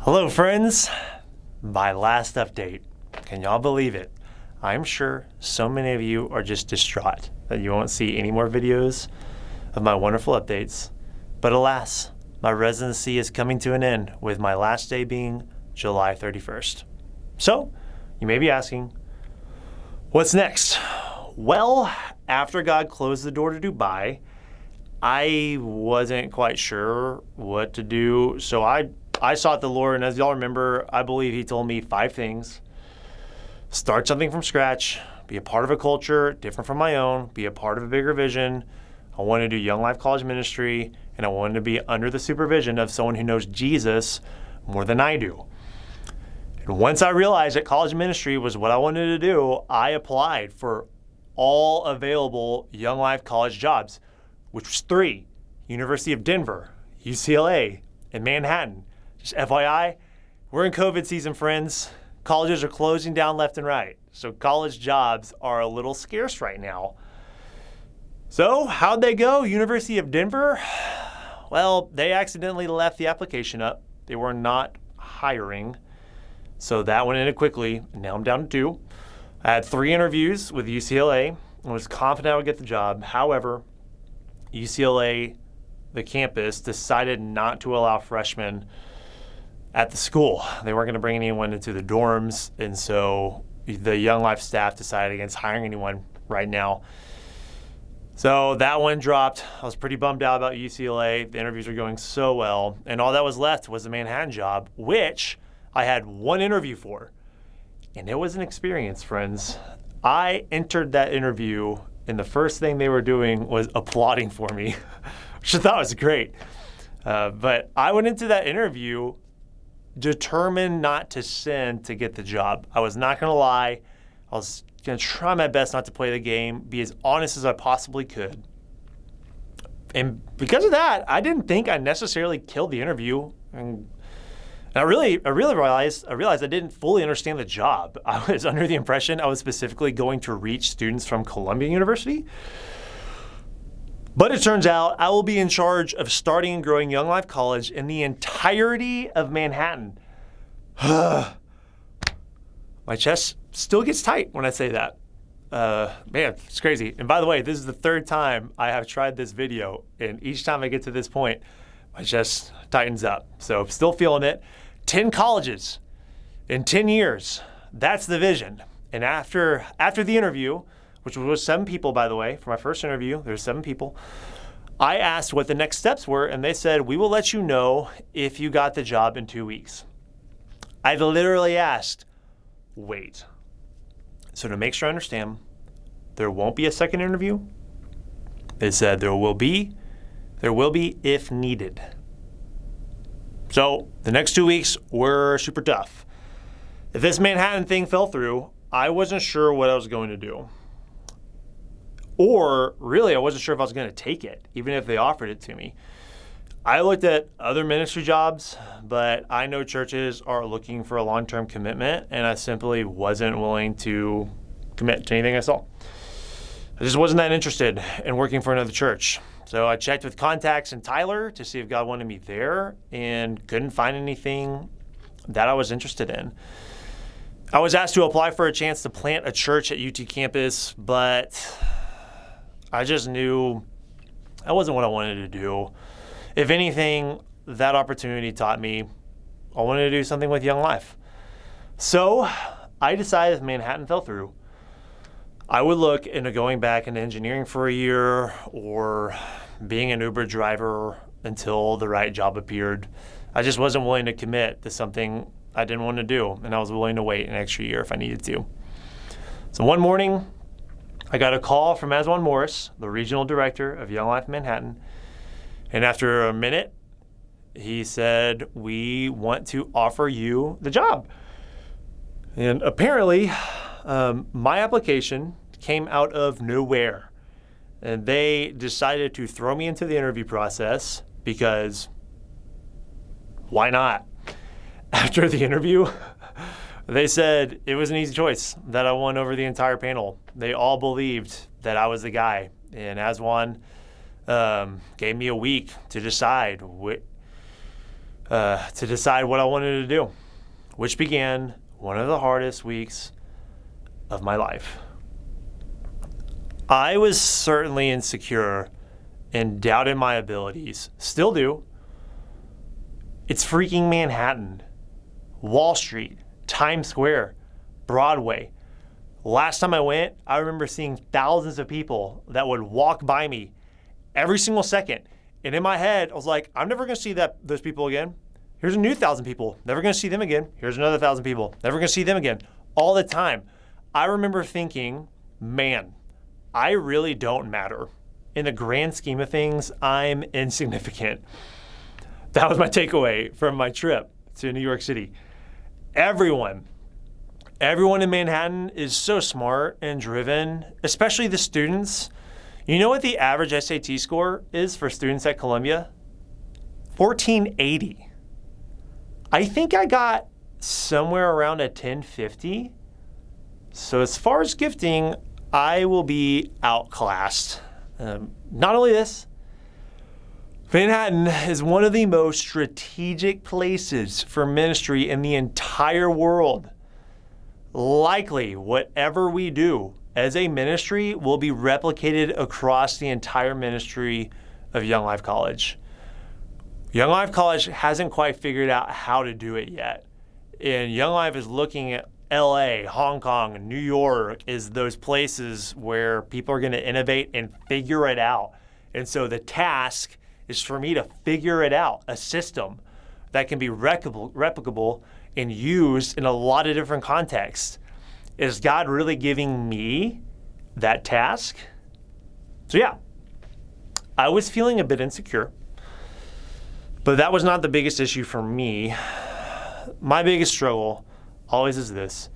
Hello friends, my last update. Can y'all believe it? I'm sure so many of you are just distraught that you won't see any more videos of my wonderful updates. But alas, my residency is coming to an end with my last day being July 31st. So, you may be asking, what's next? Well, after God closed the door to Dubai, I wasn't quite sure what to do, so I sought the Lord, and as y'all remember, I believe He told me 5 things. Start something from scratch, be a part of a culture different from my own, be a part of a bigger vision. I wanted to do Young Life College ministry, and I wanted to be under the supervision of someone who knows Jesus more than I do. And once I realized that college ministry was what I wanted to do, I applied for all available Young Life College jobs, which was 3, University of Denver, UCLA, and Manhattan. Just FYI, we're in COVID season, friends. Colleges are closing down left and right, so college jobs are a little scarce right now. So how'd they go? University of Denver? Well, they accidentally left the application up. They were not hiring, so that one ended quickly. Now I'm down to 2. I had 3 interviews with UCLA and was confident I would get the job. However, UCLA, the campus, decided not to allow freshmen at the school. They weren't going to bring anyone into the dorms, and so the Young Life staff decided against hiring anyone right now. So that one dropped. I was pretty bummed out about UCLA. The interviews were going so well, and all that was left was the Manhattan job, which I had 1 interview for, and it was an experience, friends. I entered that interview, and the first thing they were doing was applauding for me, which I thought was great. But I went into that interview determined not to sin to get the job. I was not going to lie. I was going to try my best not to play the game, be as honest as I possibly could. And because of that, I didn't think I necessarily killed the interview. And I realized I didn't fully understand the job. I was under the impression I was specifically going to reach students from Columbia University. But it turns out I will be in charge of starting and growing Young Life College in the entirety of Manhattan. My chest still gets tight when I say that. Man, it's crazy. And by the way, this is the 3rd time I have tried this video, and each time I get to this point, my chest tightens up. So still feeling it. 10 colleges in 10 years. That's the vision. And after the interview, which was 7 people, by the way, for my first interview, there's 7 people, I asked what the next steps were, and they said, we will let you know if you got the job in 2 weeks. I literally asked, wait. So to make sure I understand, there won't be a second interview? They said there will be if needed. So the next 2 weeks were super tough. If this Manhattan thing fell through, I wasn't sure what I was going to do. Or really, I wasn't sure if I was going to take it, even if they offered it to me. I looked at other ministry jobs, but I know churches are looking for a long-term commitment, and I simply wasn't willing to commit to anything I saw. I just wasn't that interested in working for another church. So I checked with contacts in Tyler to see if God wanted me there, and couldn't find anything that I was interested in. I was asked to apply for a chance to plant a church at UT campus, but I just knew that wasn't what I wanted to do. If anything, that opportunity taught me I wanted to do something with Young Life. So I decided if Manhattan fell through, I would look into going back into engineering for a year or being an Uber driver until the right job appeared. I just wasn't willing to commit to something I didn't want to do, and I was willing to wait an extra year if I needed to. So one morning, I got a call from Aswan Morris, the regional director of Young Life Manhattan, and after a minute, he said, we want to offer you the job. And apparently, my application came out of nowhere, and they decided to throw me into the interview process because why not? After the interview, they said it was an easy choice, that I won over the entire panel. They all believed that I was the guy, and Aswan gave me a week to decide to decide what I wanted to do, which began one of the hardest weeks of my life. I was certainly insecure and doubted my abilities, still do. It's freaking Manhattan, Wall Street, Times Square, Broadway. Last time I went, I remember seeing thousands of people that would walk by me every single second. And in my head, I was like, I'm never gonna see those people again. Here's a new 1,000 people, never gonna see them again. Here's another 1,000 people, never gonna see them again. All the time. I remember thinking, man, I really don't matter. In the grand scheme of things, I'm insignificant. That was my takeaway from my trip to New York City. Everyone in Manhattan is so smart and driven, especially the students. You know what the average SAT score is for students at Columbia? 1480. I think I got somewhere around a 1050. So as far as gifting, I will be outclassed. Not only this, Manhattan is one of the most strategic places for ministry in the entire world. Likely, whatever we do as a ministry will be replicated across the entire ministry of Young Life College. Young Life College hasn't quite figured out how to do it yet. And Young Life is looking at LA, Hong Kong, New York is those places where people are going to innovate and figure it out. And so the task is for me to figure it out, a system that can be replicable and used in a lot of different contexts. Is God really giving me that task? So yeah, I was feeling a bit insecure, but that was not the biggest issue for me. My biggest struggle always is this: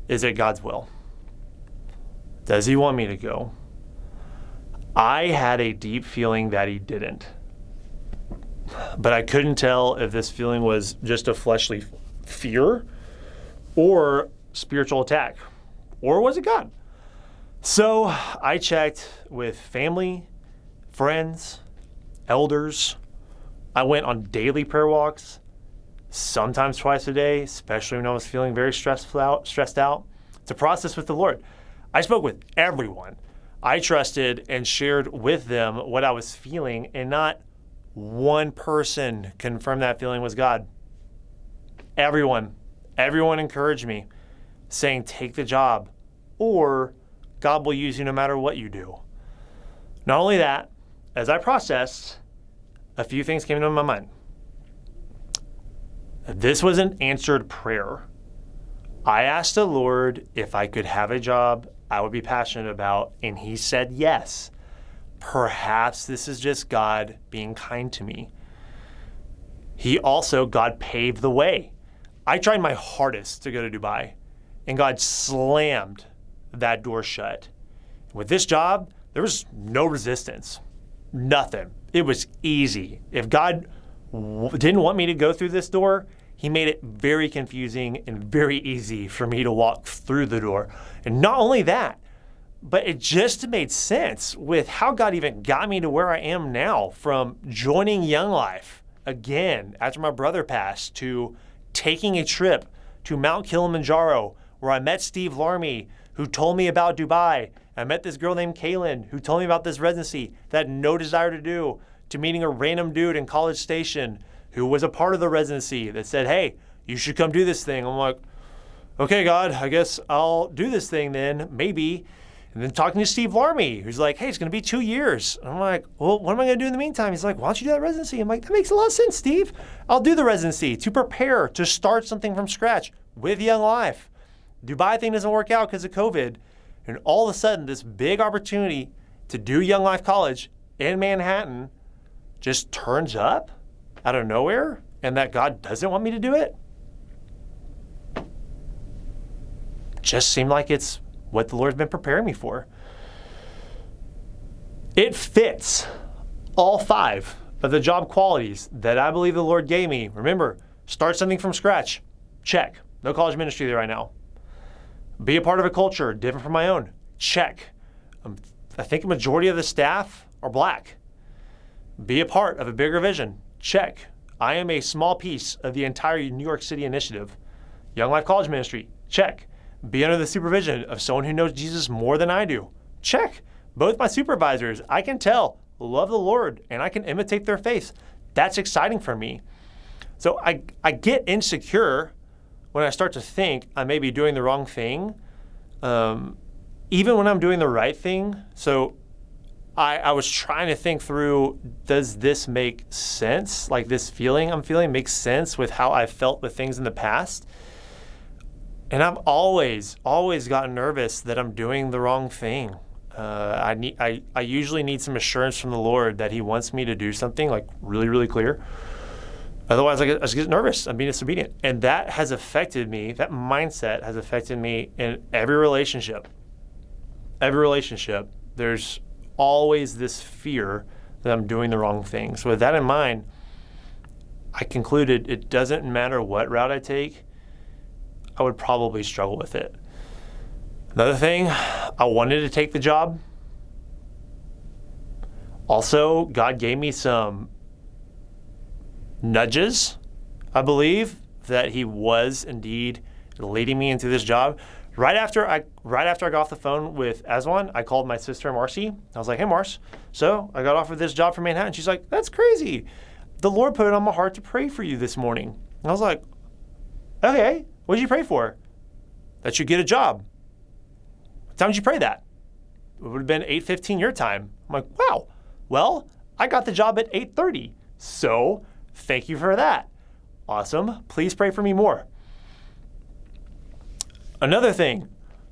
is it God's will? Does he want me to go? I had a deep feeling that he didn't, but I couldn't tell if this feeling was just a fleshly fear or spiritual attack, or was it God? So I checked with family, friends, elders. I went on daily prayer walks, sometimes twice a day, especially when I was feeling very stressed out, to process with the Lord. I spoke with everyone I trusted and shared with them what I was feeling, and not one person confirmed that feeling was God. Everyone encouraged me, saying, take the job, or God will use you no matter what you do. Not only that, as I processed, a few things came into my mind. This was an answered prayer. I asked the Lord if I could have a job I would be passionate about, and he said yes. Perhaps this is just God being kind to me. God paved the way. I tried my hardest to go to Dubai, and God slammed that door shut. With this job, there was no resistance, nothing. It was easy. If God didn't want me to go through this door, he made it very confusing and very easy for me to walk through the door. And not only that, but it just made sense with how God even got me to where I am now, from joining Young Life again after my brother passed, to taking a trip to Mount Kilimanjaro, where I met Steve Larmy, who told me about Dubai. I met this girl named Kaylin, who told me about this residency that I had no desire to do, to meeting a random dude in College Station who was a part of the residency that said, hey, you should come do this thing. I'm like, okay, God, I guess I'll do this thing then, maybe. And then talking to Steve Larmy, who's like, hey, it's going to be 2 years. I'm like, well, what am I going to do in the meantime? He's like, why don't you do that residency? I'm like, that makes a lot of sense, Steve. I'll do the residency to prepare to start something from scratch with Young Life. Dubai thing doesn't work out because of COVID. And all of a sudden, this big opportunity to do Young Life College in Manhattan just turns up out of nowhere, and that God doesn't want me to do it. Just seemed like it's what the Lord's been preparing me for. It fits all 5 of the job qualities that I believe the Lord gave me. Remember, start something from scratch. Check. No college ministry there right now. Be a part of a culture different from my own. Check. I think a majority of the staff are Black. Be a part of a bigger vision. Check. I am a small piece of the entire New York City initiative. Young Life College Ministry, check. Be under the supervision of someone who knows Jesus more than I do, check. Both my supervisors, I can tell, love the Lord, and I can imitate their faith. That's exciting for me. So I get insecure when I start to think I may be doing the wrong thing, even when I'm doing the right thing. So I was trying to think through, does this make sense? Like this feeling I'm feeling makes sense with how I felt with things in the past? And I've always gotten nervous that I'm doing the wrong thing. I usually need some assurance from the Lord that he wants me to do something like really, really clear. Otherwise, I just get nervous. I'm being disobedient. And that has affected me. That mindset has affected me in every relationship. Every relationship, there's always this fear that I'm doing the wrong thing. So with that in mind, I concluded it doesn't matter what route I take, I would probably struggle with it. Another thing, I wanted to take the job. Also, God gave me some nudges, I believe, that he was indeed leading me into this job. Right after I got off the phone with Aswan, I called my sister Marcy. I was like, hey Mars, so I got offered this job for Manhattan. She's like, that's crazy. The Lord put it on my heart to pray for you this morning. And I was like, okay, what did you pray for? That you get a job. What time did you pray that? It would have been 8:15 your time. I'm like, wow. Well, I got the job at 8:30. So thank you for that. Awesome. Please pray for me more. Another thing,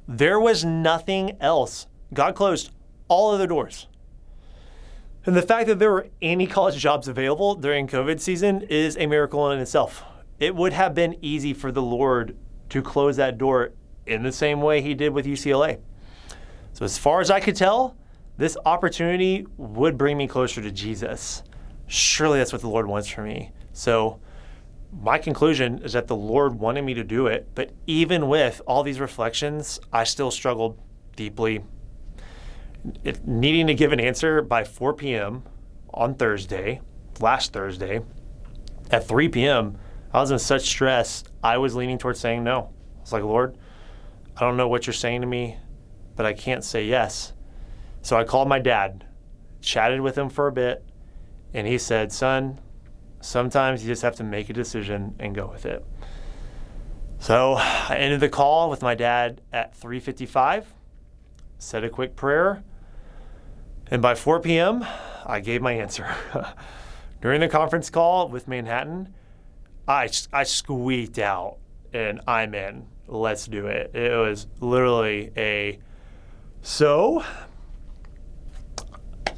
there was nothing else. God closed all other doors. And the fact that there were any college jobs available during COVID season is a miracle in itself. It would have been easy for the Lord to close that door in the same way he did with UCLA. So as far as I could tell, this opportunity would bring me closer to Jesus. Surely that's what the Lord wants for me. So my conclusion is that the Lord wanted me to do it, but even with all these reflections, I still struggled deeply. Needing to give an answer by 4 p.m. on Thursday, last Thursday, at 3 p.m., I was in such stress, I was leaning towards saying no. I was like, Lord, I don't know what you're saying to me, but I can't say yes. So I called my dad, chatted with him for a bit, and he said, son, sometimes you just have to make a decision and go with it. So I ended the call with my dad at 3:55, said a quick prayer, and by 4 p.m., I gave my answer. During the conference call with Manhattan, I squeaked out, and I'm in. Let's do it. It was literally so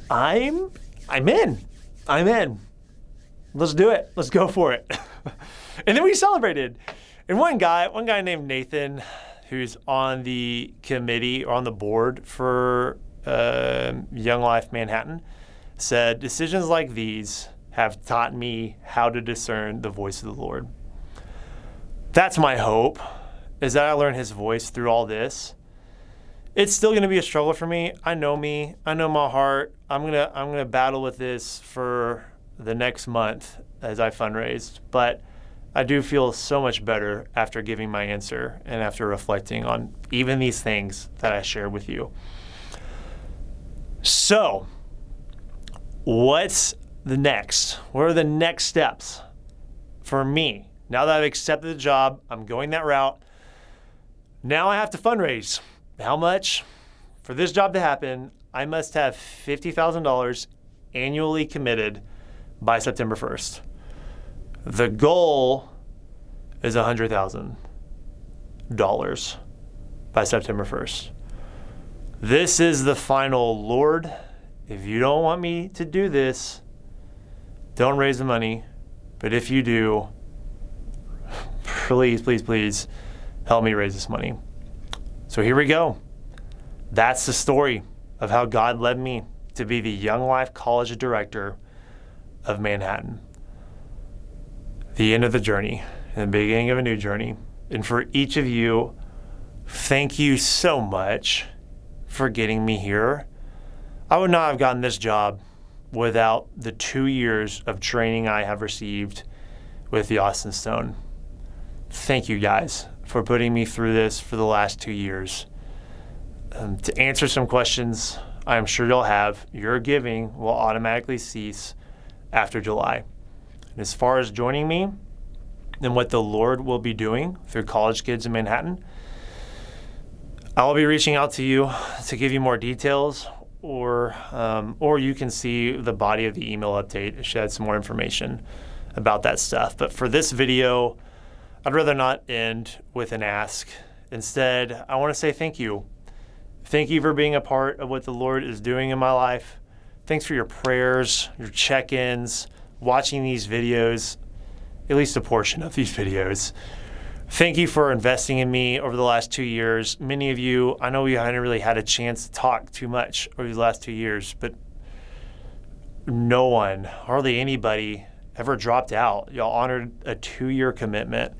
I'm in. Let's do it. Let's go for it. And then we celebrated. And one guy named Nathan, who's on the committee or on the board for Young Life Manhattan, said, decisions like these have taught me how to discern the voice of the Lord. That's my hope, is that I learn his voice through all this. It's still going to be a struggle for me. I know me. I know my heart. I'm gonna battle with this for the next month as I fundraised, but I do feel so much better after giving my answer and after reflecting on even these things that I shared with you. So, what's the next? What are the next steps for me? Now that I've accepted the job, I'm going that route. Now I have to fundraise. How much? For this job to happen, I must have $50,000 annually committed by September 1st. The goal is $100,000 by September 1st. This is the final. Lord, if you don't want me to do this, don't raise the money. But if you do, please, please, please help me raise this money. So here we go. That's the story of how God led me to be the Young Life College Director of Manhattan. The end of the journey and the beginning of a new journey. And for each of you, thank you so much for getting me here. I would not have gotten this job without the 2 years of training I have received with the Austin Stone. Thank you guys for putting me through this for the last 2 years. To answer some questions I'm sure you'll have, your giving will automatically cease after July. And as far as joining me and what the Lord will be doing through College Kids in Manhattan, I'll be reaching out to you to give you more details, or you can see the body of the email update to shed some more information about that stuff. But for this video, I'd rather not end with an ask. Instead, I want to say thank you. Thank you for being a part of what the Lord is doing in my life. Thanks for your prayers, your check-ins, watching these videos, at least a portion of these videos. Thank you for investing in me over the last 2 years. Many of you, I know we hadn't really had a chance to talk too much over the last 2 years, but no one, hardly anybody, ever dropped out. Y'all honored a 2-year commitment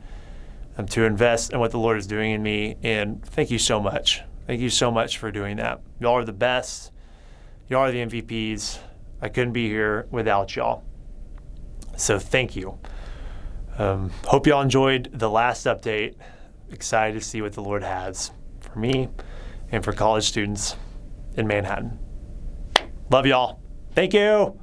to invest in what the Lord is doing in me, and thank you so much. Thank you so much for doing that. Y'all are the best. Y'all are the MVPs. I couldn't be here without y'all. So thank you. Hope y'all enjoyed the last update. Excited to see what the Lord has for me and for college students in Manhattan. Love y'all. Thank you.